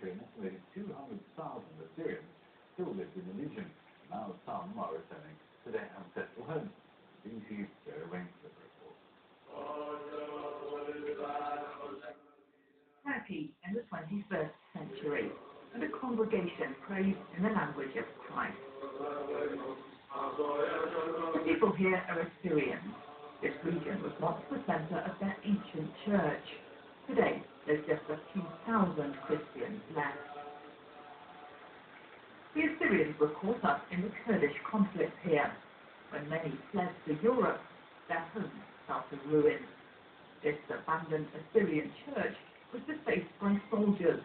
country, an estimated 200,000 Assyrians still lived in the region. Now some are returning to their ancestral homes. BBC's Sarah Rainsford reports. Turkey in the 21st century, and a congregation prays in the language of Christ. The people here are Assyrians. This region was once the centre of their ancient church. Today, there's just a few thousand Christians left. The Assyrians were caught up in the Kurdish conflict here. When many fled to Europe, their homes fell to ruin. This abandoned Assyrian church was defaced by soldiers.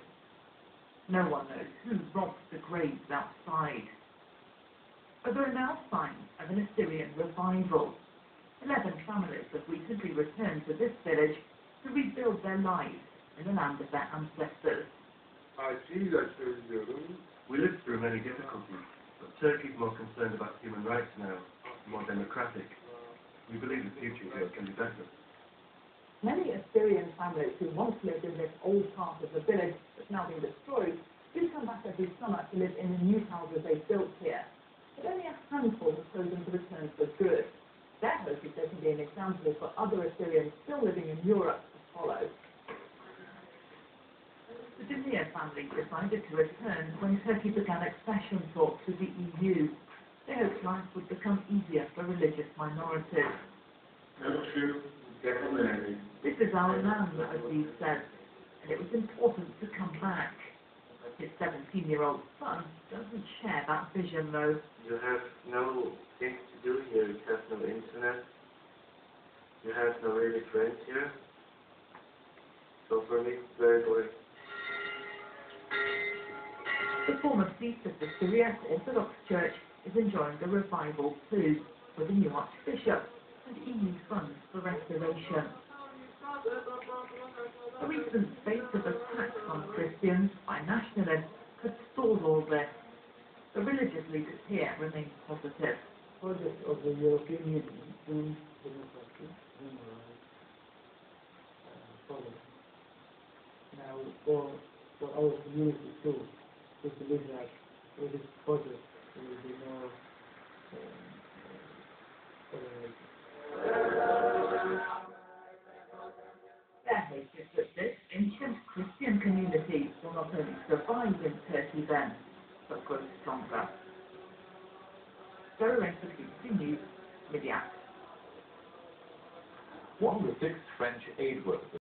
No one knows who robbed the graves outside. But there are now signs of an Assyrian revival. 11 families have recently returned to this village to rebuild their lives in the land of their ancestors. We lived through many difficulties, but Turkey is more concerned about human rights now, more democratic. We believe the future here can be better. Many Assyrian families who once lived in this old part of the village that's now been destroyed do come back every summer to live in the new houses they've built here. But only a handful have chosen to return for good. Their hope is there can be an example for other Assyrians still living in Europe to follow. The Demir family decided to return when Turkey began accession talks with the EU. They hoped life would become easier for religious minorities. This is our land, Aziz said, and it was important to come back. His 17-year-old son doesn't share that vision, though. You have no things to do here. You have no internet. You have no really friends here. So for me, it's very boring. The former seat of the Syriac Orthodox Church is enjoying a revival too, with a new archbishop and EU funds for restoration. The recent spate of attacks on Christians by nationalists could stall all this. The religious leaders here remain positive. Project of the European Union in democracy, human rights, tolerance. Now, for our community too, we believe that with this project there will be more tolerance. Their hope is that this ancient Christian community will not only survive in Turkey then, but grow stronger. Sarah Rainsford, BBC News, Midyat. One of the 6 French aid workers